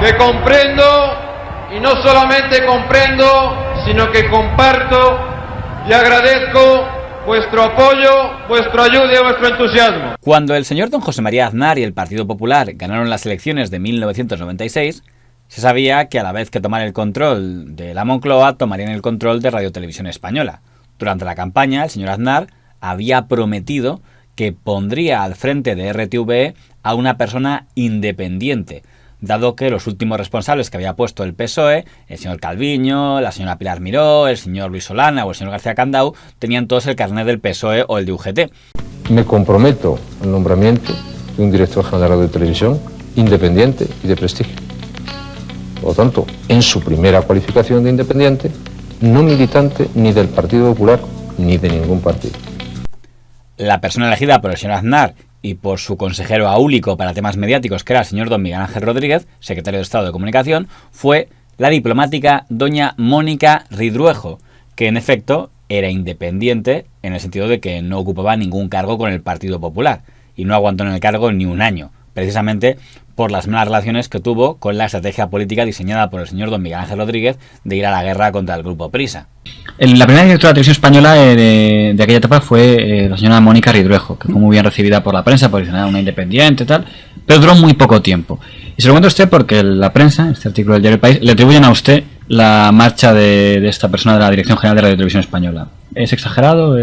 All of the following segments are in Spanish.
que comprendo, y no solamente comprendo, sino que comparto y agradezco vuestro apoyo, vuestra ayuda y vuestro entusiasmo. Cuando el señor don José María Aznar y el Partido Popular ganaron las elecciones de 1996, se sabía que a la vez que tomaran el control de la Moncloa, tomarían el control de Radio Televisión Española. Durante la campaña, el señor Aznar había prometido que pondría al frente de RTVE a una persona independiente, dado que los últimos responsables que había puesto el PSOE, el señor Calviño, la señora Pilar Miró, el señor Luis Solana o el señor García Candau, tenían todos el carnet del PSOE o el de UGT. Me comprometo al nombramiento de un director general de Radio y Televisión independiente y de prestigio. Por lo tanto, en su primera cualificación de independiente, no militante ni del Partido Popular ni de ningún partido. La persona elegida por el señor Aznar y por su consejero aúlico para temas mediáticos, que era el señor don Miguel Ángel Rodríguez, secretario de Estado de Comunicación, fue la diplomática doña Mónica Ridruejo, que en efecto era independiente en el sentido de que no ocupaba ningún cargo con el Partido Popular y no aguantó en el cargo ni un año, precisamente por las malas relaciones que tuvo con la estrategia política diseñada por el señor don Miguel Ángel Rodríguez de ir a la guerra contra el Grupo Prisa. La primera directora de Televisión Española de aquella etapa fue la señora Mónica Ridruejo, que fue muy bien recibida por la prensa, posicionada una independiente y tal, pero duró muy poco tiempo. Y se lo cuento a usted porque la prensa, este artículo del diario El País, le atribuyen a usted la marcha de esta persona de la Dirección General de Radio Televisión Española. ¿Es exagerado?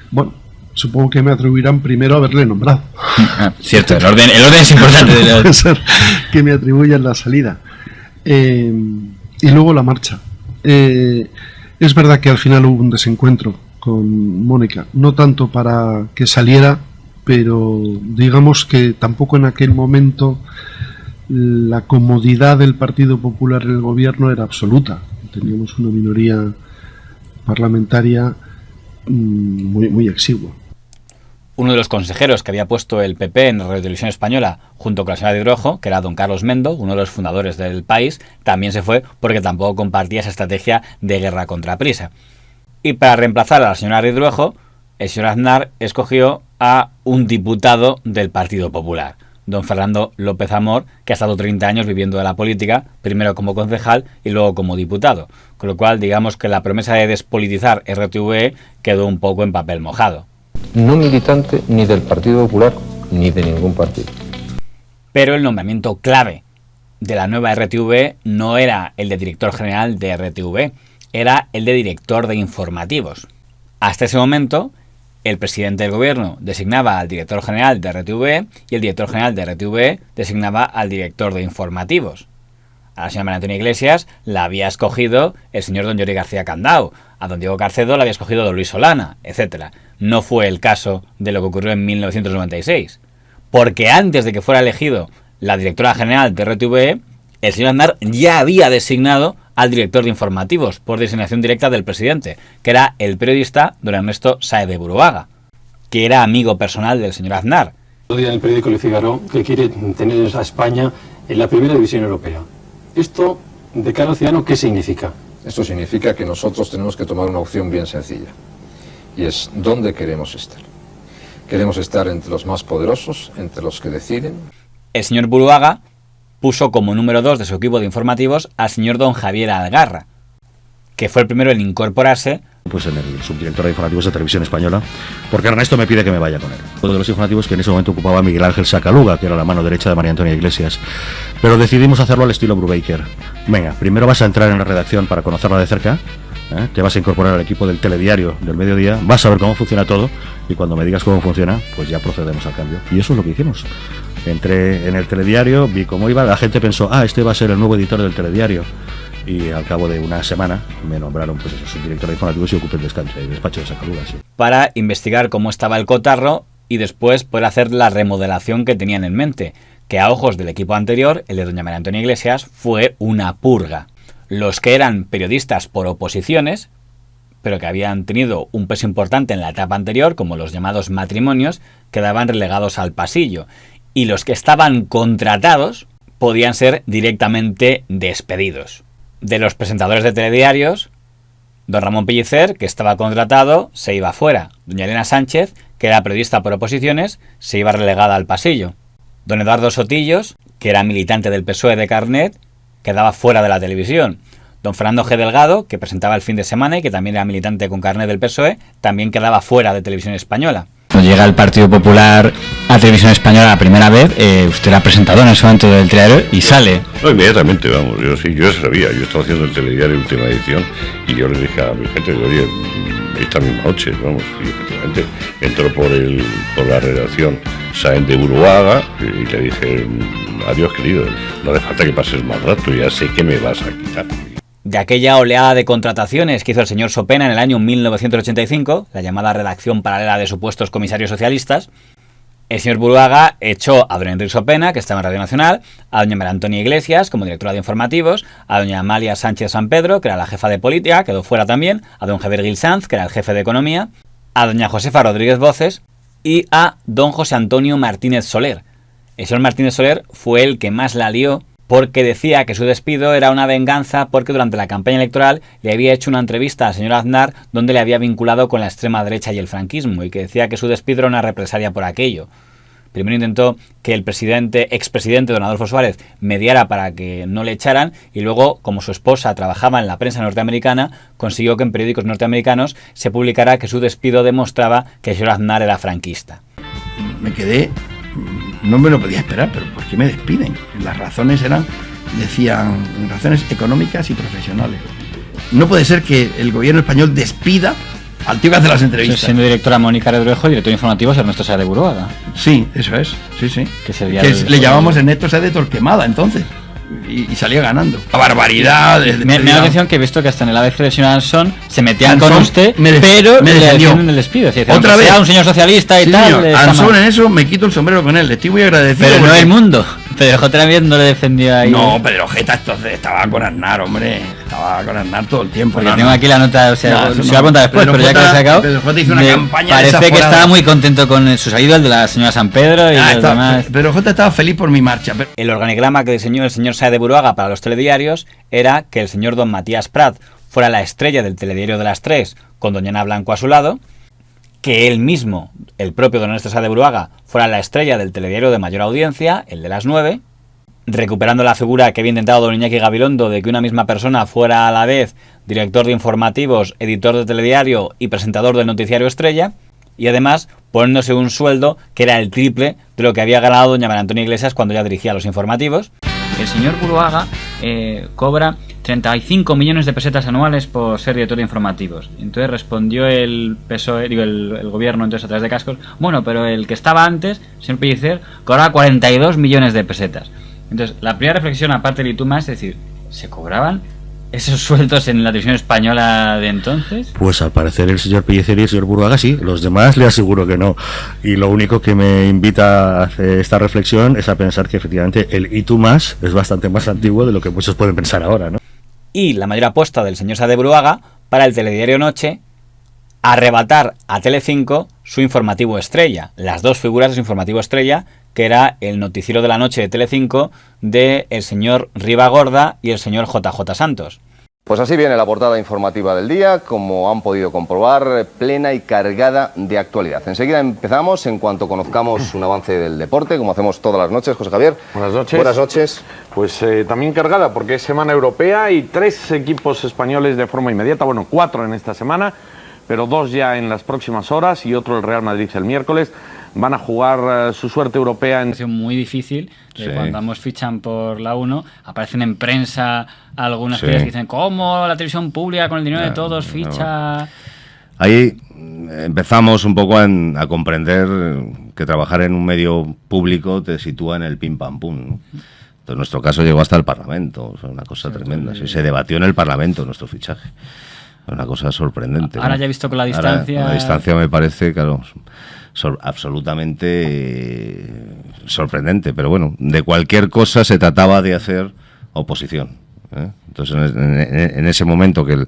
Bueno, supongo que me atribuirán primero haberle nombrado. Cierto, el orden es importante. Puede ser que me atribuyan la salida. Y luego la marcha. Es verdad que al final hubo un desencuentro con Mónica, no tanto para que saliera, pero digamos que tampoco en aquel momento la comodidad del Partido Popular en el gobierno era absoluta. Teníamos una minoría parlamentaria muy exigua. Uno de los consejeros que había puesto el PP en Radio Televisión Española junto con la señora Ridruejo, que era don Carlos Mendo, uno de los fundadores del País, también se fue porque tampoco compartía esa estrategia de guerra contra Prisa. Y para reemplazar a la señora Ridruejo, el señor Aznar escogió a un diputado del Partido Popular, don Fernando López Amor, que ha estado 30 años viviendo de la política, primero como concejal y luego como diputado, con lo cual digamos que la promesa de despolitizar RTVE quedó un poco en papel mojado. No militante ni del Partido Popular ni de ningún partido. Pero el nombramiento clave de la nueva RTVE no era el de director general de RTVE, era el de director de informativos. Hasta ese momento, el presidente del gobierno designaba al director general de RTVE y el director general de RTVE designaba al director de informativos. A la señora María Antonia Iglesias la había escogido el señor don Jordi García Candau, a don Diego Carcedo la había escogido don Luis Solana, etc. No fue el caso de lo que ocurrió en 1996, porque antes de que fuera elegido la directora general de RTVE, el señor Aznar ya había designado al director de informativos por designación directa del presidente, que era el periodista don Ernesto Sáez de Buruaga, que era amigo personal del señor Aznar. Otro día en el periódico Le Figaro que quiere tener a España en la primera división europea. ¿Esto, de cara al ciudadano, qué significa? Esto significa que nosotros tenemos que tomar una opción bien sencilla, y es ¿dónde queremos estar? ¿Queremos estar entre los más poderosos, entre los que deciden? El señor Buruaga puso como número 2 de su equipo de informativos al señor don Javier Algarra, que fue el primero en incorporarse pues en el subdirector de informativos de Televisión Española, porque Ernesto me pide que me vaya con él. Uno de los informativos que en ese momento ocupaba Miguel Ángel Sacaluga, que era la mano derecha de María Antonia Iglesias, pero decidimos hacerlo al estilo Brubaker. Venga, primero vas a entrar en la redacción para conocerla de cerca, te vas a incorporar al equipo del telediario del mediodía, vas a ver cómo funciona todo, y cuando me digas cómo funciona, pues ya procedemos al cambio. Y eso es lo que hicimos. Entré en el telediario, vi cómo iba, la gente pensó, este va a ser el nuevo editor del telediario. Y al cabo de una semana me nombraron pues eso, subdirector de informativos y ocupé el despacho de Sacaluga, sí. Para investigar cómo estaba el cotarro y después poder hacer la remodelación que tenían en mente, que a ojos del equipo anterior, el de doña María Antonia Iglesias, fue una purga. Los que eran periodistas por oposiciones, pero que habían tenido un peso importante en la etapa anterior, como los llamados matrimonios, quedaban relegados al pasillo. Y los que estaban contratados podían ser directamente despedidos. De los presentadores de telediarios, don Ramón Pellicer, que estaba contratado, se iba fuera. Doña Elena Sánchez, que era periodista por oposiciones, se iba relegada al pasillo. Don Eduardo Sotillos, que era militante del PSOE de carnet, quedaba fuera de la televisión. Don Fernando G. Delgado, que presentaba El Fin de Semana y que también era militante con carnet del PSOE, también quedaba fuera de Televisión Española. Cuando llega el Partido Popular a Televisión Española la primera vez, usted era presentador en ese momento del telediario y sale. No, inmediatamente, vamos, yo ya sabía, yo estaba haciendo el telediario última edición y yo le dije a mi gente, oye, esta misma noche, vamos, y efectivamente entró por la redacción Sáenz de Buruaga y le dije, adiós querido, no hace falta que pases más rato, ya sé que me vas a quitar. De aquella oleada de contrataciones que hizo el señor Sopena en el año 1985, la llamada redacción paralela de supuestos comisarios socialistas, el señor Buruaga echó a don Enrique Sopena, que estaba en Radio Nacional, a doña María Antonia Iglesias, como directora de informativos, a doña Amalia Sánchez San Pedro, que era la jefa de política, quedó fuera también, a don Javier Gil Sanz, que era el jefe de economía, a doña Josefa Rodríguez Voces y a don José Antonio Martínez Soler. El señor Martínez Soler fue el que más la lió, porque decía que su despido era una venganza porque durante la campaña electoral le había hecho una entrevista al señor Aznar donde le había vinculado con la extrema derecha y el franquismo y que decía que su despido era una represalia por aquello. Primero intentó que el expresidente don Adolfo Suárez mediara para que no le echaran y luego, como su esposa trabajaba en la prensa norteamericana, consiguió que en periódicos norteamericanos se publicara que su despido demostraba que el señor Aznar era franquista. Me quedé... No me lo podía esperar, pero ¿por qué me despiden? Las razones decían, razones económicas y profesionales. No puede ser que el gobierno español despida al tío que hace las entrevistas. Siendo directora Mónica Redruejo y director de informativos Ernesto Sáenz de Buruaga. Sí, eso es, sí. Que le llamamos Ernesto Sáenz de Torquemada entonces. Y salía ganando. La barbaridad. Me da la atención que he visto que hasta en el ABC de señor Anson se metían Anson con usted, pero le defienden el despido. Es decir, otra vez. Sea un señor socialista y sí, tal. Señor. Anson en eso me quito el sombrero con él. Le estoy muy agradecido. Pero no el mundo. Pedro J. también no le defendió ahí. No, Pedro J. entonces estaba con Aznar, hombre. Estaba con Aznar todo el tiempo. Porque tengo aquí la nota, o sea, se va a contar después, pero ya que lo he sacado. Pedro J. hizo una campaña parece que estaba muy contento con su salida, el de la señora San Pedro y los demás. Pedro J. estaba feliz por mi marcha. El organigrama que diseñó el señor Sáenz de Buruaga para los telediarios era que el señor don Matías Prat fuera la estrella del telediario de las 3 con doña Ana Blanco a su lado, que él mismo, el propio don Ernesto Sáenz de Buruaga, fuera la estrella del telediario de mayor audiencia, el de las 9, recuperando la figura que había intentado don Iñaki Gabilondo de que una misma persona fuera a la vez director de informativos, editor de telediario y presentador del noticiario estrella, y además poniéndose un sueldo que era el triple de lo que había ganado doña María Antonia Iglesias cuando ya dirigía los informativos. El señor Buruaga cobra 35 millones de pesetas anuales por ser director de informativos. Entonces respondió el PSOE, el gobierno entonces a través de Cascos, bueno, pero el que estaba antes, el señor Pellicer, cobraba 42 millones de pesetas. Entonces, la primera reflexión, aparte del ITUMA, es decir, ¿se cobraban esos sueldos en la televisión española de entonces? Pues al parecer el señor Pellicer y el señor Buruaga sí, los demás le aseguro que no. Y lo único que me invita a hacer esta reflexión es a pensar que efectivamente el ITUMAS es bastante más antiguo de lo que muchos pueden pensar ahora, ¿no? Y la mayor apuesta del señor Sáenz de Buruaga para el telediario Noche, arrebatar a Telecinco su informativo estrella, las dos figuras de su informativo estrella, que era el noticiero de la noche de Telecinco de el señor Ribagorda y el señor JJ Santos. Pues así viene la portada informativa del día, como han podido comprobar, plena y cargada de actualidad. Enseguida empezamos en cuanto conozcamos un avance del deporte, como hacemos todas las noches. José Javier. Buenas noches. Buenas noches. Pues también cargada, porque es semana europea y 3 equipos españoles de forma inmediata, bueno, 4 en esta semana, pero 2 ya en las próximas horas y otro el Real Madrid el miércoles. Van a jugar su suerte europea en... Es muy difícil, sí. Cuando ambos fichan por la 1, aparecen en prensa algunas cosas que dicen, ¿cómo la televisión pública con el dinero de todos ficha...? Ahí empezamos un poco a comprender que trabajar en un medio público te sitúa en el pim pam pum, ¿no? Entonces, en nuestro caso llegó hasta el Parlamento, o sea, una cosa tremenda. Sí, se debatió en el Parlamento nuestro fichaje. Una cosa sorprendente. Ahora, ¿no? Ya he visto con la distancia... Ahora, la distancia me parece, claro... absolutamente sorprendente, pero bueno, de cualquier cosa se trataba de hacer oposición, ¿eh? Entonces en ese momento que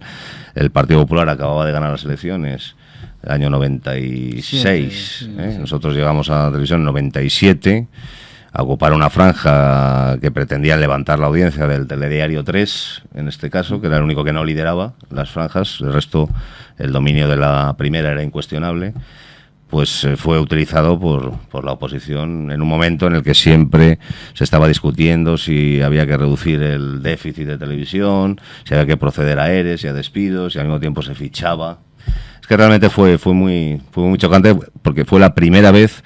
el Partido Popular acababa de ganar las elecciones, el año 96, nosotros llegamos a la televisión en 97 a ocupar una franja que pretendía levantar la audiencia del Telediario 3, en este caso, que era el único que no lideraba las franjas, el resto, el dominio de la primera era incuestionable. pues fue utilizado por la oposición en un momento en el que siempre se estaba discutiendo si había que reducir el déficit de televisión, si había que proceder a ERES y a despidos, y al mismo tiempo se fichaba. Es que realmente fue muy chocante, porque fue la primera vez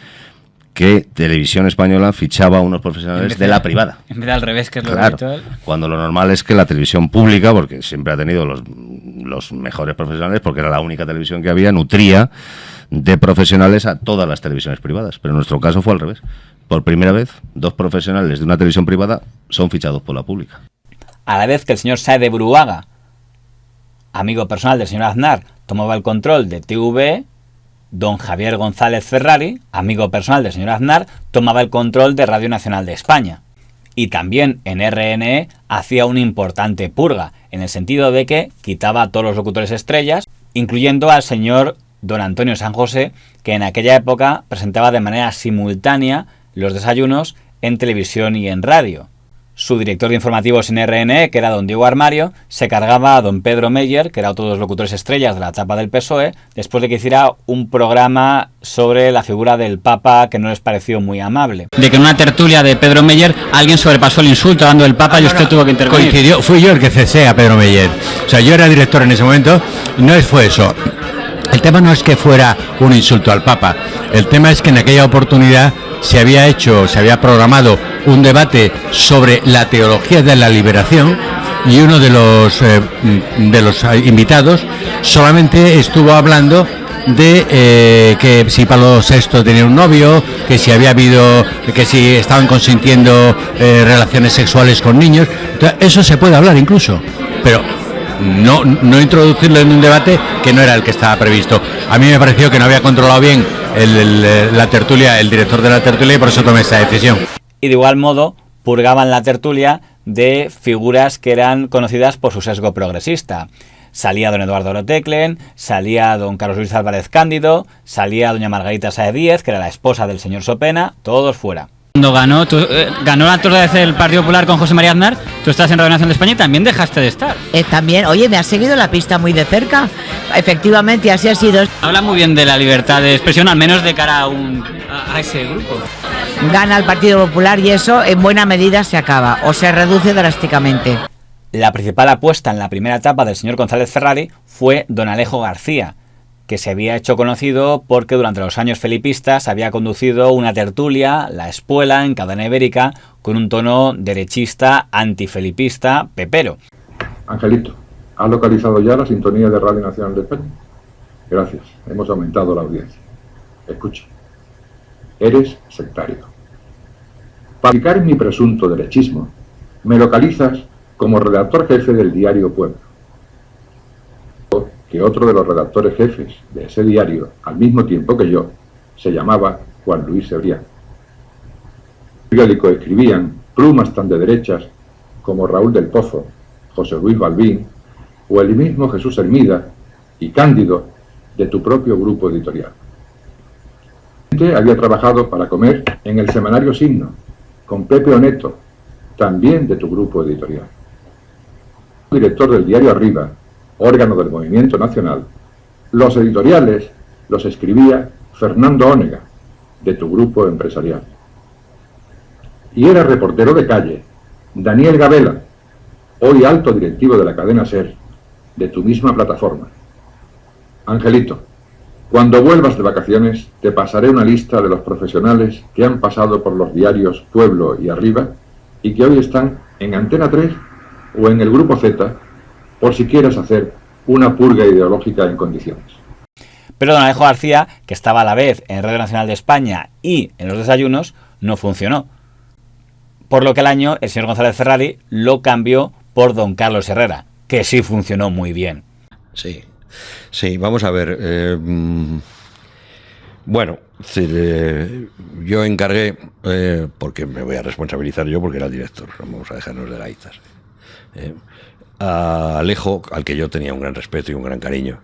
que Televisión Española fichaba a unos profesionales de la privada. En vez de al revés, que es lo habitual. Cuando lo normal es que la televisión pública, porque siempre ha tenido los mejores profesionales, porque era la única televisión que había, nutría de profesionales a todas las televisiones privadas. Pero en nuestro caso fue al revés. Por primera vez, 2 profesionales de una televisión privada son fichados por la pública. A la vez que el señor Sáez de Buruaga, amigo personal del señor Aznar, tomaba el control de TV, don Javier González Ferrari, amigo personal del señor Aznar, tomaba el control de Radio Nacional de España. Y también en RNE hacía una importante purga, en el sentido de que quitaba a todos los locutores estrellas, incluyendo al señor don Antonio San José, que en aquella época presentaba de manera simultánea los desayunos en televisión y en radio. Su director de informativos en RNE, que era don Diego Armario, se cargaba a don Pedro Meyer, que era otro de los locutores estrellas de la etapa del PSOE, después de que hiciera un programa sobre la figura del Papa que no les pareció muy amable. De que en una tertulia de Pedro Meyer alguien sobrepasó el insulto hablando del Papa y usted tuvo que intervenir. Coincidió, fui yo el que cesé a Pedro Meyer. O sea, yo era director en ese momento, no fue eso. El tema no es que fuera un insulto al Papa, el tema es que en aquella oportunidad se había programado un debate sobre la teología de la liberación y uno de los invitados solamente estuvo hablando de que si Pablo VI tenía un novio, que si estaban consintiendo relaciones sexuales con niños. Entonces, eso se puede hablar incluso, pero no introducirlo en un debate que no era el que estaba previsto. A mí me pareció que no había controlado bien la tertulia, el director de la tertulia, y por eso tomé esa decisión. Y de igual modo purgaban la tertulia de figuras que eran conocidas por su sesgo progresista. Salía don Eduardo Oroteclen, salía don Carlos Luis Álvarez Cándido, salía doña Margarita Sáez Díez, que era la esposa del señor Sopena, todos fuera. Cuando ganó la otra vez el Partido Popular con José María Aznar, tú estás en Radio Nacional de España y también dejaste de estar. También, oye, me has seguido la pista muy de cerca. Efectivamente, así ha sido. Habla muy bien de la libertad de expresión, al menos de cara a ese grupo. Gana el Partido Popular y eso en buena medida se acaba o se reduce drásticamente. La principal apuesta en la primera etapa del señor González Ferrari fue don Alejo García, que se había hecho conocido porque durante los años felipistas había conducido una tertulia, La Espuela, en cadena ibérica, con un tono derechista, antifelipista, pepero. Angelito, ¿has localizado ya la sintonía de Radio Nacional de España? Gracias, hemos aumentado la audiencia. Escucha, eres sectario. Para explicar mi presunto derechismo, me localizas como redactor jefe del diario Pueblo. Que otro de los redactores jefes de ese diario, al mismo tiempo que yo, se llamaba Juan Luis Cebrián. En el periódico escribían plumas tan de derechas como Raúl del Pozo, José Luis Balbín o el mismo Jesús Hermida y Cándido de tu propio grupo editorial. Había trabajado para comer en el semanario Signo con Pepe Oneto, también de tu grupo editorial. Director del diario Arriba, órgano del Movimiento Nacional, los editoriales los escribía Fernando Ónega, de tu grupo empresarial. Y era reportero de calle Daniel Gabela, hoy alto directivo de la cadena SER, de tu misma plataforma. Angelito, cuando vuelvas de vacaciones te pasaré una lista de los profesionales que han pasado por los diarios Pueblo y Arriba y que hoy están en Antena 3 o en el Grupo Z, por si quieres hacer una purga ideológica en condiciones. Pero don Alejo García, que estaba a la vez en Radio Nacional de España y en los desayunos, no funcionó. Por lo que al año el señor González Ferrari lo cambió por don Carlos Herrera, que sí funcionó muy bien. Sí, vamos a ver. Bueno, yo encargué, porque me voy a responsabilizar yo porque era el director, vamos a dejarnos de gaitas. A Alejo, al que yo tenía un gran respeto y un gran cariño,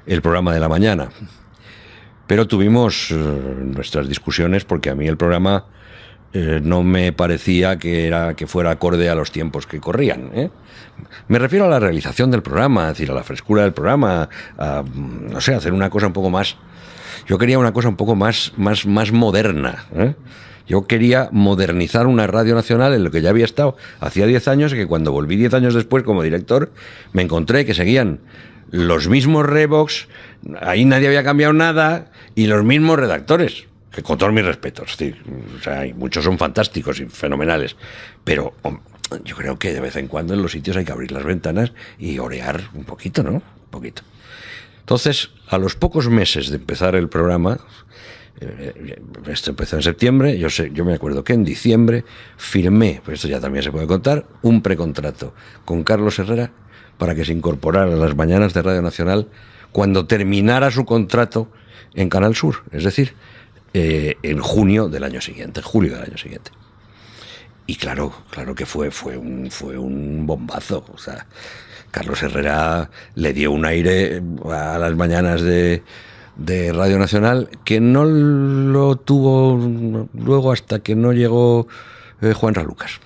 el programa de la mañana. Pero tuvimos nuestras discusiones porque a mí el programa no me parecía que fuera acorde a los tiempos que corrían. Me refiero a la realización del programa, es decir, a la frescura del programa, a, no sé, hacer una cosa un poco más Yo quería una cosa un poco más moderna, ¿eh? Yo quería modernizar una radio nacional en lo que ya había estado hacía 10 años, y que cuando volví 10 años después como director me encontré que seguían los mismos Revox, ahí nadie había cambiado nada, y los mismos redactores, que con todos mis respetos, es decir, o sea, muchos son fantásticos y fenomenales, pero yo creo que de vez en cuando en los sitios hay que abrir las ventanas y orear un poquito, ¿no? Un poquito. Entonces, a los pocos meses de empezar el programa, esto empezó en septiembre, yo me acuerdo que en diciembre firmé, pues esto ya también se puede contar, un precontrato con Carlos Herrera para que se incorporara a las mañanas de Radio Nacional cuando terminara su contrato en Canal Sur, es decir, en julio del año siguiente. Y claro que fue un bombazo. O sea, Carlos Herrera le dio un aire a las mañanas de Radio Nacional que no lo tuvo luego hasta que no llegó Juan Ralucas.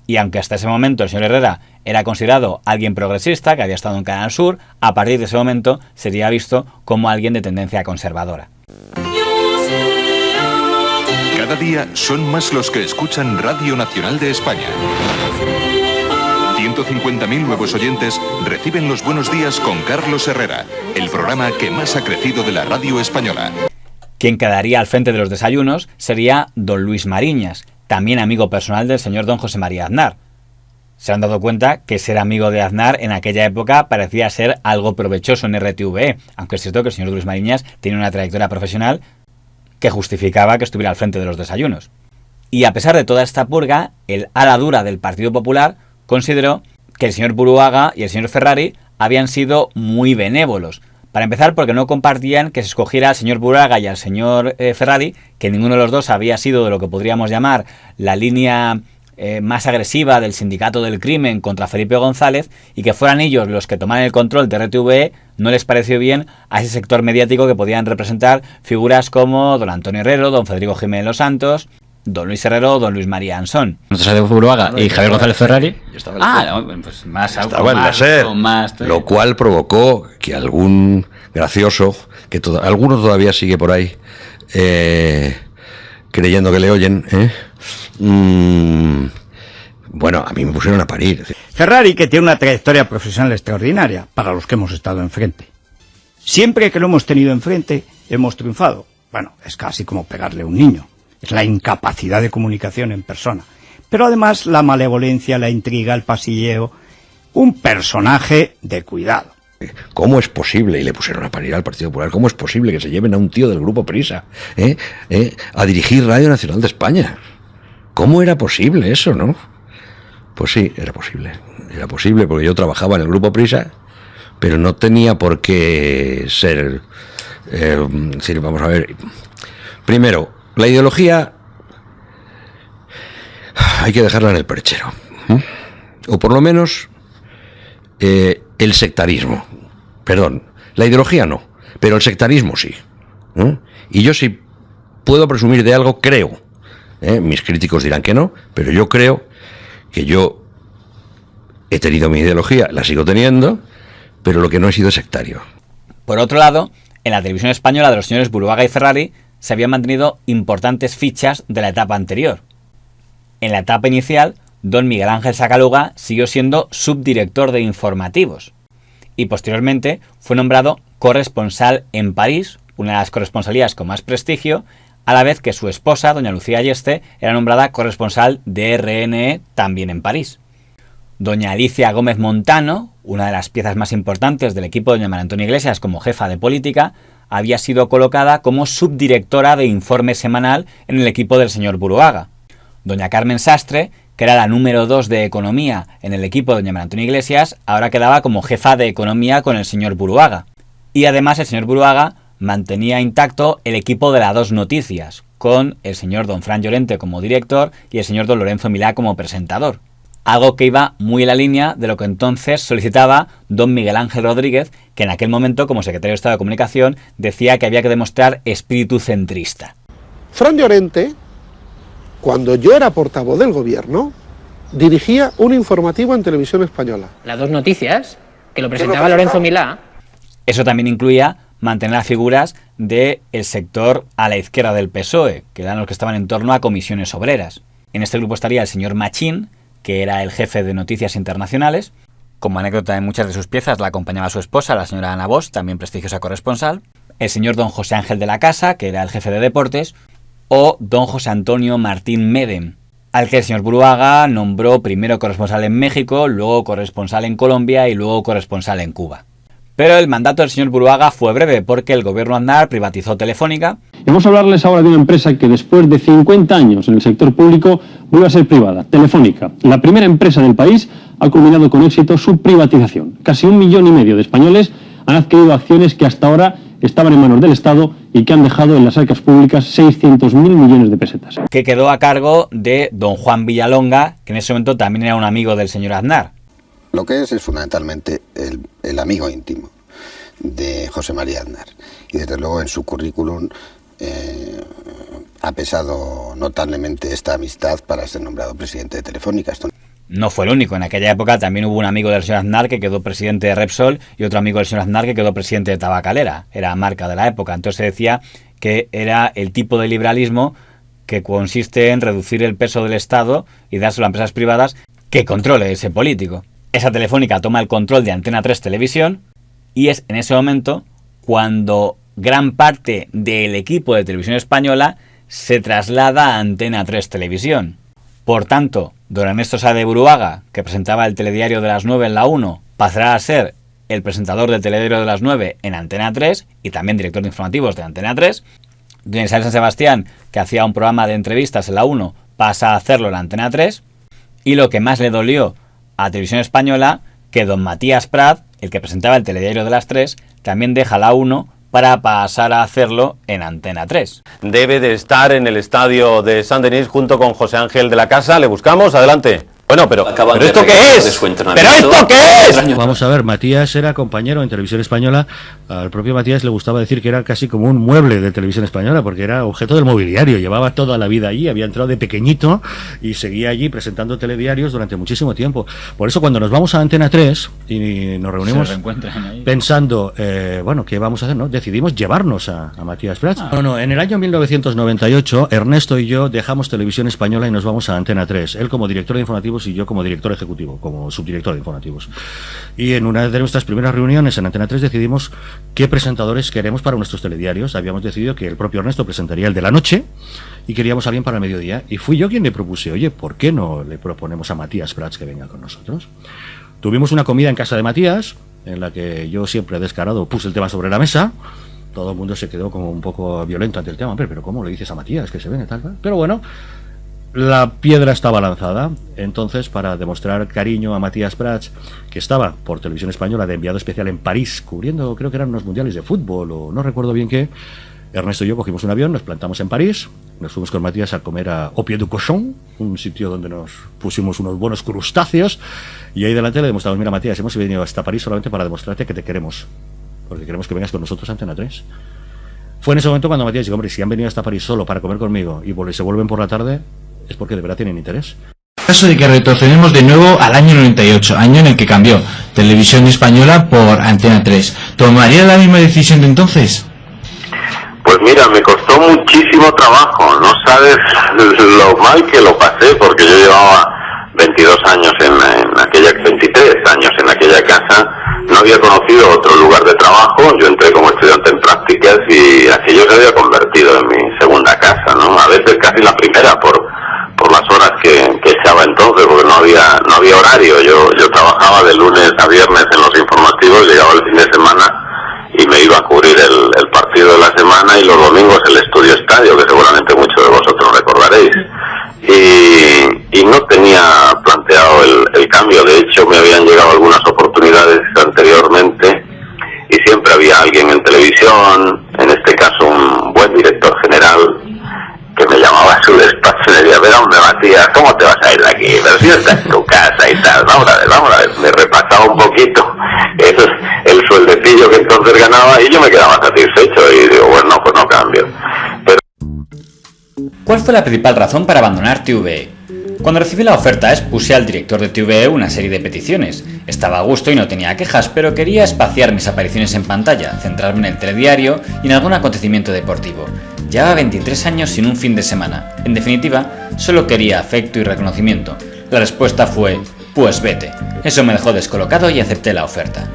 Y aunque hasta ese momento el señor Herrera era considerado alguien progresista, que había estado en Canal Sur, a partir de ese momento sería visto como alguien de tendencia conservadora. Cada día son más los que escuchan Radio Nacional de España. 150.000 nuevos oyentes reciben los buenos días con Carlos Herrera, el programa que más ha crecido de la radio española. Quien quedaría al frente de los desayunos sería don Luis Mariñas, también amigo personal del señor don José María Aznar. Se han dado cuenta que ser amigo de Aznar en aquella época parecía ser algo provechoso en RTVE, aunque es cierto que el señor Luis Mariñas tiene una trayectoria profesional que justificaba que estuviera al frente de los desayunos. Y a pesar de toda esta purga, el ala dura del Partido Popular consideró que el señor Buruaga y el señor Ferrari habían sido muy benévolos. Para empezar, porque no compartían que se escogiera al señor Buruaga y al señor Ferrari, que ninguno de los dos había sido de lo que podríamos llamar la línea más agresiva del sindicato del crimen contra Felipe González, y que fueran ellos los que tomaran el control de RTVE no les pareció bien a ese sector mediático que podían representar figuras como don Antonio Herrero, don Federico Jiménez Los Santos, don Luis Herrero o don Luis María Ansón. Nosotros de Buruaga y Javier González Ferrari. Pues más estaba en la SER, lo cual provocó que algún gracioso, que alguno todavía sigue por ahí, creyendo que le oyen, bueno, a mí me pusieron a parir. Ferrari, que tiene una trayectoria profesional extraordinaria para los que hemos estado enfrente. Siempre que lo hemos tenido enfrente, hemos triunfado. Bueno, es casi como pegarle a un niño. Es la incapacidad de comunicación en persona. Pero además la malevolencia, la intriga, el pasilleo. Un personaje de cuidado. ¿Cómo es posible, y le pusieron a parir al Partido Popular, cómo es posible que se lleven a un tío del Grupo Prisa a dirigir Radio Nacional de España? ¿Cómo era posible eso, no? Pues sí, era posible. Era posible porque yo trabajaba en el Grupo Prisa, pero no tenía por qué ser... vamos a ver. Primero, la ideología hay que dejarla en el perchero. O por lo menos el sectarismo. Perdón, la ideología no, pero el sectarismo sí. Y yo sí puedo presumir de algo, creo. Mis críticos dirán que no, pero yo creo que yo he tenido mi ideología, la sigo teniendo, pero lo que no he sido es sectario. Por otro lado, en la televisión española de los señores Buruaga y Ferrari se habían mantenido importantes fichas de la etapa anterior. En la etapa inicial, don Miguel Ángel Sacaluga siguió siendo subdirector de informativos y posteriormente fue nombrado corresponsal en París, una de las corresponsalías con más prestigio, a la vez que su esposa, doña Lucía Ayeste, era nombrada corresponsal de RNE también en París. Doña Alicia Gómez Montano, una de las piezas más importantes del equipo de doña María Antonia Iglesias como jefa de política, había sido colocada como subdirectora de informe semanal en el equipo del señor Buruaga. Doña Carmen Sastre, que era la número 2 de Economía en el equipo de doña María Antonia Iglesias, ahora quedaba como jefa de Economía con el señor Buruaga. Y además el señor Buruaga mantenía intacto el equipo de la Dos Noticias, con el señor don Fran Llorente como director y el señor don Lorenzo Milá como presentador. Algo que iba muy en la línea de lo que entonces solicitaba don Miguel Ángel Rodríguez, que en aquel momento, como secretario de Estado de Comunicación, decía que había que demostrar espíritu centrista. Fran Llorente, cuando yo era portavoz del gobierno, dirigía un informativo en Televisión Española. Las Dos Noticias, que lo presentaba Lorenzo Milá. Eso también incluía mantener las figuras del sector a la izquierda del PSOE, que eran los que estaban en torno a comisiones obreras. En este grupo estaría el señor Machín, que era el jefe de Noticias Internacionales. Como anécdota, en muchas de sus piezas la acompañaba su esposa, la señora Ana Bosch, también prestigiosa corresponsal. El señor don José Ángel de la Casa, que era el jefe de deportes. O don José Antonio Martín Medem, al que el señor Buruaga nombró primero corresponsal en México, luego corresponsal en Colombia y luego corresponsal en Cuba. Pero el mandato del señor Buruaga fue breve porque el gobierno Aznar privatizó Telefónica. Vamos a hablarles ahora de una empresa que después de 50 años en el sector público vuelve a ser privada, Telefónica. La primera empresa del país ha culminado con éxito su privatización. Casi 1,5 millones de españoles han adquirido acciones que hasta ahora estaban en manos del Estado y que han dejado en las arcas públicas 600.000 millones de pesetas. Que quedó a cargo de don Juan Villalonga, que en ese momento también era un amigo del señor Aznar. Lo que es fundamentalmente el amigo íntimo de José María Aznar. Y desde luego en su currículum ha pesado notablemente esta amistad para ser nombrado presidente de Telefónica. No fue el único. En aquella época también hubo un amigo del señor Aznar que quedó presidente de Repsol y otro amigo del señor Aznar que quedó presidente de Tabacalera. Era marca de la época. Entonces se decía que era el tipo de liberalismo que consiste en reducir el peso del Estado y dárselo a empresas privadas que controle ese político. Esa Telefónica toma el control de Antena 3 Televisión y es en ese momento cuando gran parte del equipo de Televisión Española se traslada a Antena 3 Televisión. Por tanto, don Ernesto Sáez de Buruaga, que presentaba el telediario de las 9 en la 1, pasará a ser el presentador del telediario de las 9 en Antena 3 y también director de informativos de Antena 3. Don Isabel San Sebastián, que hacía un programa de entrevistas en la 1, pasa a hacerlo en la Antena 3. Y lo que más le dolió a Televisión Española, que don Matías Prat, el que presentaba el telediario de las 3, también deja la 1 para pasar a hacerlo en Antena 3. Debe de estar en el estadio de Saint-Denis junto con José Ángel de la Casa. Le buscamos, adelante. Bueno, pero ¿esto qué es? ¿Pero esto qué es? Vamos a ver, Matías era compañero en Televisión Española. Al propio Matías le gustaba decir que era casi como un mueble de Televisión Española, porque era objeto del mobiliario, llevaba toda la vida allí, había entrado de pequeñito y seguía allí presentando telediarios durante muchísimo tiempo. Por eso cuando nos vamos a Antena 3 y nos reunimos pensando, bueno, ¿qué vamos a hacer? ¿No? Decidimos llevarnos a Matías Prats. No, en el año 1998 Ernesto y yo dejamos Televisión Española y nos vamos a Antena 3, él como director de informativos y yo como director ejecutivo, como subdirector de informativos. Y en una de nuestras primeras reuniones en Antena 3 decidimos qué presentadores queremos para nuestros telediarios. Habíamos decidido que el propio Ernesto presentaría el de la noche y queríamos a alguien para el mediodía. Y fui yo quien le propuse, oye, ¿por qué no le proponemos a Matías Prats que venga con nosotros? Tuvimos una comida en casa de Matías, en la que yo siempre descarado puse el tema sobre la mesa. Todo el mundo se quedó como un poco violento ante el tema. Pero ¿cómo le dices a Matías que se venga tal? Pero bueno, la piedra estaba lanzada. Entonces, para demostrar cariño a Matías Prats, que estaba por Televisión Española de enviado especial en París, cubriendo, creo que eran unos mundiales de fútbol o no recuerdo bien qué, Ernesto y yo cogimos un avión, nos plantamos en París, nos fuimos con Matías a comer a Au Pied du Cochon, un sitio donde nos pusimos unos buenos crustáceos, y ahí delante le demostramos, mira Matías, hemos venido hasta París solamente para demostrarte que te queremos, porque queremos que vengas con nosotros a Antena 3. Fue en ese momento cuando Matías dijo, hombre, si han venido hasta París solo para comer conmigo y se vuelven por la tarde, es porque de verdad tienen interés. Caso de que retrocedemos de nuevo al año 98, año en el que cambió Televisión Española por Antena 3. ¿Tomaría la misma decisión de entonces? Pues mira, me costó muchísimo trabajo, no sabes lo mal que lo pasé, porque yo llevaba 22 años en aquella, 23 años en aquella casa, no había conocido otro lugar de trabajo, yo entré como estudiante en prácticas y aquello se había convertido en mi segunda casa, ¿no? A veces casi la primera por las horas que echaba entonces, porque no había horario, yo trabajaba de lunes a viernes en los informativos, llegaba el fin de semana y me iba a cubrir el partido de la semana y los domingos el Estudio Estadio, que seguramente muchos de vosotros recordaréis. Y no tenía planteado el cambio, de hecho me habían llegado algunas oportunidades anteriormente y siempre había alguien en televisión, en este caso un buen director general, que me llamaba a su despacho y le decía, ver, hombre Matías, ¿cómo te vas a ir de aquí? Pero si estás en tu casa y tal, vamos a ver, me repasaba un poquito, eso es el sueldecillo que entonces ganaba y yo me quedaba satisfecho y digo, bueno, pues no cambio. Pero... ¿Cuál fue la principal razón para abandonar TV? Cuando recibí la oferta expuse al director de TVE una serie de peticiones. Estaba a gusto y no tenía quejas, pero quería espaciar mis apariciones en pantalla, centrarme en el telediario y en algún acontecimiento deportivo. Llevaba 23 años sin un fin de semana. En definitiva, solo quería afecto y reconocimiento. La respuesta fue, pues vete. Eso me dejó descolocado y acepté la oferta.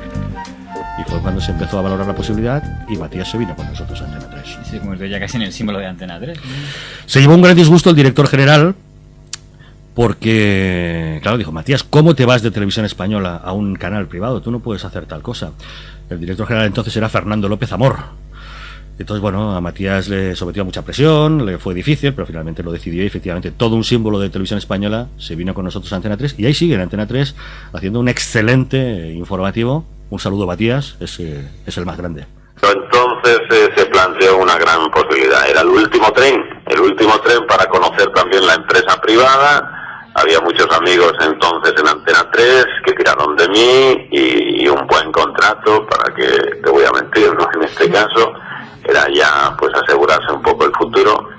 Y fue cuando se empezó a valorar la posibilidad y Matías se vino con nosotros a Antena 3. Se convirtió ya casi en el símbolo de Antena 3. Se llevó un gran disgusto el director general porque, claro, dijo, Matías, ¿cómo te vas de Televisión Española a un canal privado? Tú no puedes hacer tal cosa. El director general entonces era Fernando López Amor. Entonces, bueno, a Matías le sometió a mucha presión, le fue difícil, pero finalmente lo decidió y efectivamente todo un símbolo de Televisión Española se vino con nosotros a Antena 3 y ahí sigue en Antena 3 haciendo un excelente informativo. Un saludo, Matías, es el más grande. Entonces se planteó una gran posibilidad. Era el último tren para conocer también la empresa privada. Había muchos amigos entonces en Antena 3 que tiraron de mí y un buen contrato, para que te voy a mentir, ¿no? En este caso era ya pues asegurarse un poco el futuro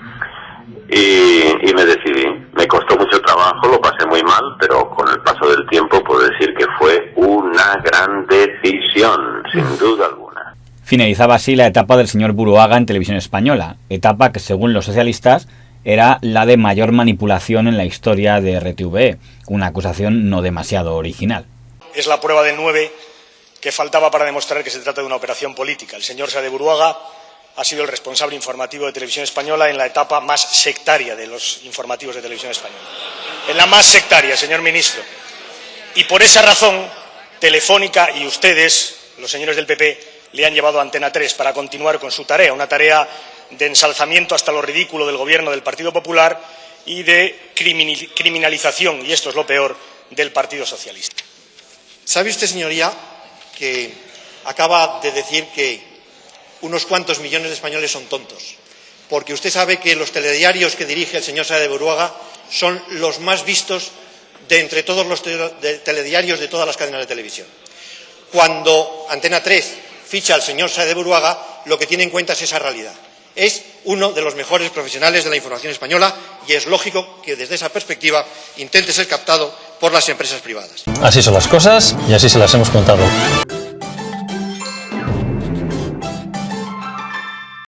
y me decidí. Me costó mucho trabajo, lo pasé muy mal, pero con el paso del tiempo puedo decir que fue una gran decisión, sin duda alguna. Finalizaba así la etapa del señor Buruaga en Televisión Española, etapa que según los socialistas era la de mayor manipulación en la historia de RTVE, una acusación no demasiado original. Es la prueba de 9 que faltaba para demostrar que se trata de una operación política. El señor Saez de Buruaga ha sido el responsable informativo de Televisión Española en la etapa más sectaria de los informativos de Televisión Española. En la más sectaria, señor ministro. Y por esa razón, Telefónica y ustedes, los señores del PP, le han llevado a Antena 3 para continuar con su tarea, una tarea de ensalzamiento hasta lo ridículo del gobierno del Partido Popular y de criminalización, y esto es lo peor, del Partido Socialista. ¿Sabe usted, señoría, que acaba de decir que unos cuantos millones de españoles son tontos? Porque usted sabe que los telediarios que dirige el señor Saez de Buruaga son los más vistos de entre todos los telediarios de todas las cadenas de televisión. Cuando Antena 3 ficha al señor Saez de Buruaga, lo que tiene en cuenta es esa realidad. Es uno de los mejores profesionales de la información española y es lógico que desde esa perspectiva intente ser captado por las empresas privadas. Así son las cosas y así se las hemos contado.